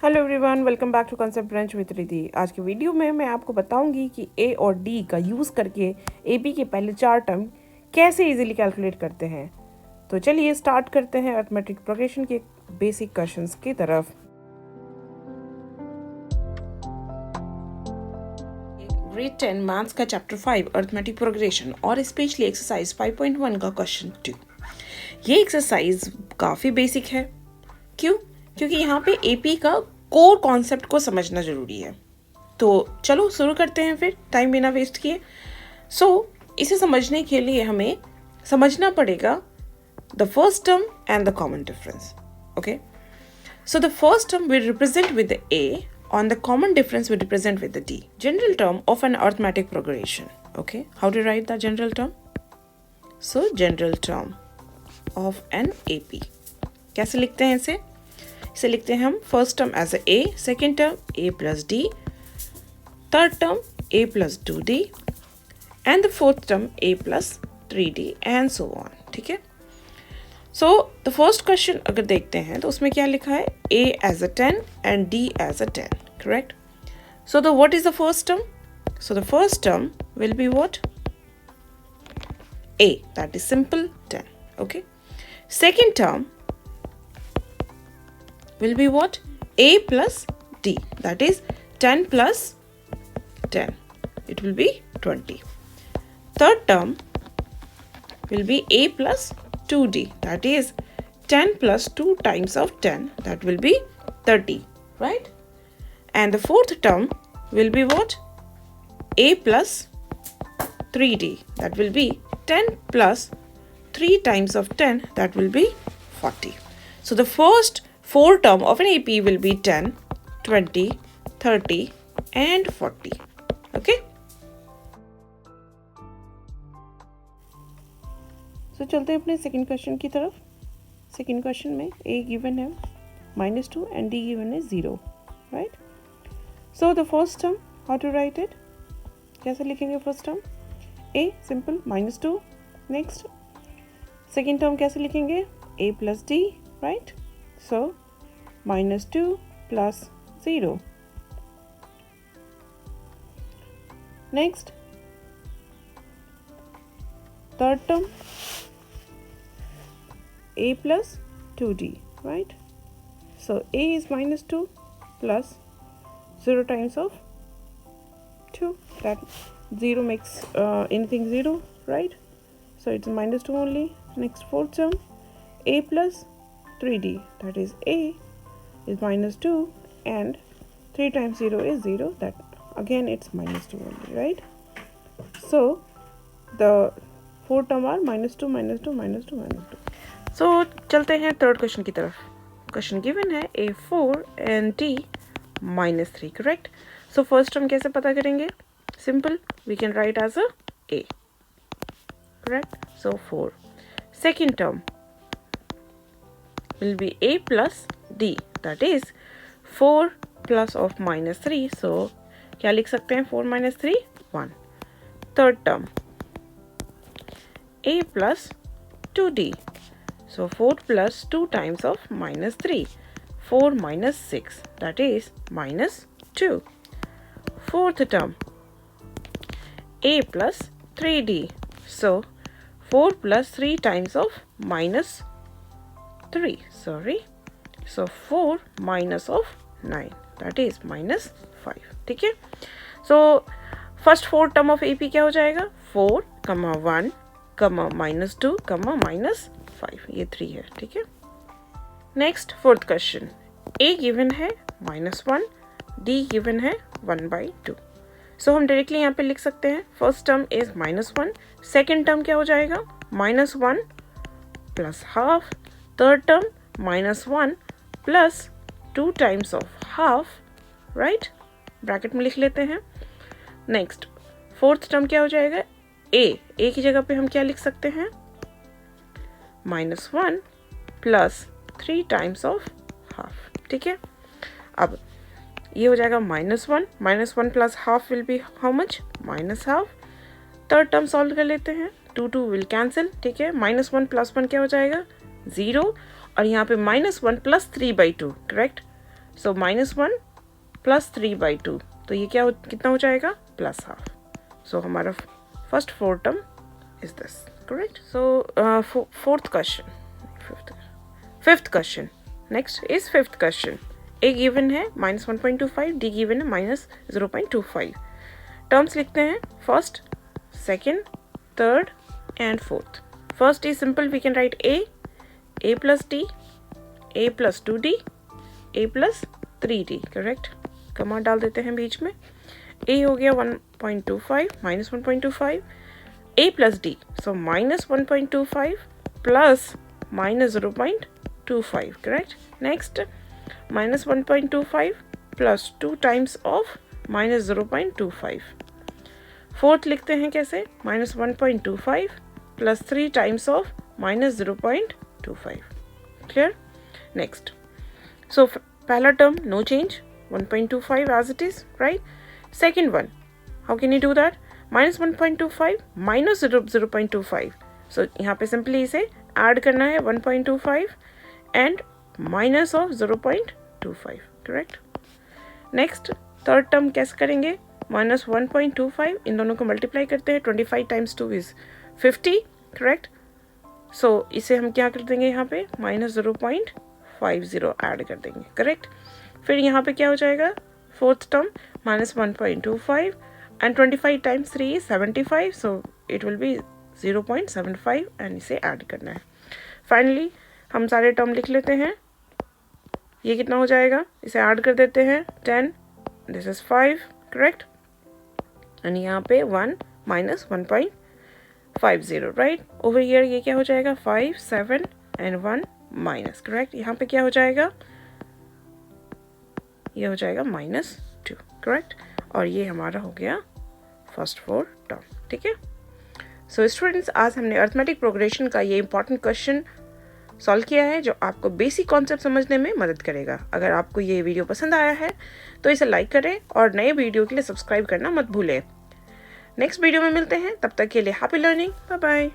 Hello everyone, welcome back to concept branch with Riddhi. आज की video में मैं आपको बताऊंगी कि ए और डी का यूज़ करके एपी के पहले 4 टर्म कैसे इजीली कैलकुलेट करते हैं। तो चलिए स्टार्ट करते हैं अरिथमेटिक प्रोग्रेशन के बेसिक क्वेश्चंस की तरफ। ग्रेड 10 मैथ्स का चैप्टर 5 अरिथमेटिक प्रोग्रेशन और स्पेशली एक्सरसाइज 5.1 का क्वेश्चन 2। ये एक्सरसाइज काफ़ी बेसिक है। क्यों? क्योंकि यहाँ पे एपी का कोर कॉन्सेप्ट को समझना जरूरी है। तो चलो शुरू करते हैं फिर, टाइम बिना वेस्ट किए। इसे समझने के लिए हमें समझना पड़ेगा the first term and the common difference. Okay, so the first term will represent with the A on the common difference we represent with the D. General term of an arithmetic progression. Okay, how to write the general term? So general term of an AP. कैसे लिखते हैं इसे? इसे लिखते हैं हम first term as a, second term a plus d, third term a plus 2d and the fourth term a plus 3d and so on. ठीक है, सो द फर्स्ट क्वेश्चन अगर देखते हैं तो उसमें क्या लिखा है, a as a 10 and d as a 10, correct. So the what is the first term? So the first term will be what? a, that is simple 10. Okay, second term will be what? A plus d, that is 10 plus 10, it will be 20. Third term will be a plus 2d, that is 10 plus 2 times of 10, that will be 30, right? And the fourth term will be what? A plus 3d, that will be 10 plus 3 times of 10, that will be 40. So the first 4 term of an AP will be 10, 20, 30 and 40. Okay? So चलते हैं अपने second question की तरफ। Second question में A given है -2 and D given है 0, right? So the first term, how to write it? कैसे लिखेंगे first term? A simple -2, next second term कैसे लिखेंगे? A plus D, right? So -2 plus 0. Next, third term a plus 2d, right? So a is -2 plus 0 times of 2, that 0 makes anything 0, right? So it's -2 only. Next, fourth term a plus 3d, that is a is -2 and 3 times 0 is 0, that again it's -2 only, right? So the four term are -2, -2, -2, -2. So चलते हैं third question की तरफ। Question given है a4 and d -3, correct. So first term कैसे पता करेंगे? Simple, we can write as a a, correct. So 4. Second term will be a plus d, that is 4 plus of -3, so क्या लिख सकते हैं? 4 minus 3, 1. Third term a plus 2d, so 4 plus 2 times of -3, 4 minus 6, that is -2. Fourth term a plus 3d, so 4 plus 3 times of -3, sorry, so 4 minus of 9, that is -5. ठीक है, so first 4 term of AP क्या हो जाएगा? 4, 1, -2, -5, ये 3 है। ठीक है, next fourth question, A given है -1, D गिवन है 1/2। सो हम डायरेक्टली यहाँ पे लिख सकते हैं first term is -1, second term क्या हो जाएगा? -1 plus half, third term -1 plus 2 times of half, right? Bracket में लिख लेते हैं। नेक्स्ट फोर्थ टर्म क्या हो जाएगा? a की जगह पे हम क्या लिख सकते हैं? -1 प्लस 3 times of half। ठीक है, अब ये हो जाएगा -1 plus half will be how much? -half। Third term solve कर लेते हैं, 2 विल कैंसिल। ठीक है, -1 प्लस 1 क्या हो जाएगा? 0, और यहाँ पे -1 प्लस 3/2, करेक्ट। सो -1 + 3/2, तो ये कितना हो जाएगा +½ सो हमारा first 4 term is this correct. So fifth question next is fifth question. A given है -1.25, डी गिवन है -0.25. टर्म्स लिखते हैं first, second, third and fourth. First is simple, we can write a + d, a + 2d, a + 3d. Correct, comma डाल देते हैं बीच में. a हो गया 1.25 -1.25, a + d, so -1.25 plus -0.25. Correct. Next -1.25 plus 2 times of -0.25. Fourth लिखते हैं कैसे, -1.25 plus 3 times of -0.25. Clear. Next, so पहला term no change, 1.25 as it is, right? Second one, how can you do that? -1.25 minus 0.25. So यहाँ पे simply इसे add करना है 1.25 and minus of 0.25. Correct. Next third term कैसे करेंगे, -1.25 इन दोनों को मल्टीप्लाई करते हैं, 25 टाइम्स 2 इज 50. करेक्ट. सो इसे हम क्या कर देंगे, यहाँ पे -0.50 ऐड कर देंगे. करेक्ट. फिर यहाँ पे क्या हो जाएगा, fourth term -1.25 and 25 times 3 is 75, so it will be 0.75 and इसे ऐड करना है. फाइनली हम सारे टर्म लिख लेते हैं. ये कितना हो जाएगा, इसे ऐड कर देते हैं 10, दिस इज 5. करेक्ट. एंड यहाँ पे 1 minus 1.50, राइट. ओवर हियर ये क्या हो जाएगा, 5, 7 एंड 1 माइनस. करेक्ट. यहाँ पे क्या हो जाएगा, ये हो जाएगा -2. करेक्ट. और ये हमारा हो गया फर्स्ट 4 टर्म. ठीक है. सो स्टूडेंट्स, आज हमने अर्थमेटिक प्रोग्रेशन का ये इंपॉर्टेंट क्वेश्चन सॉल्व किया है जो आपको बेसिक कॉन्सेप्ट समझने में मदद करेगा. अगर आपको ये वीडियो पसंद आया है तो इसे लाइक करें और नए वीडियो के लिए सब्सक्राइब करना मत भूलें. नेक्स्ट वीडियो में मिलते हैं, तब तक के लिए हैप्पी लर्निंग. Bye bye.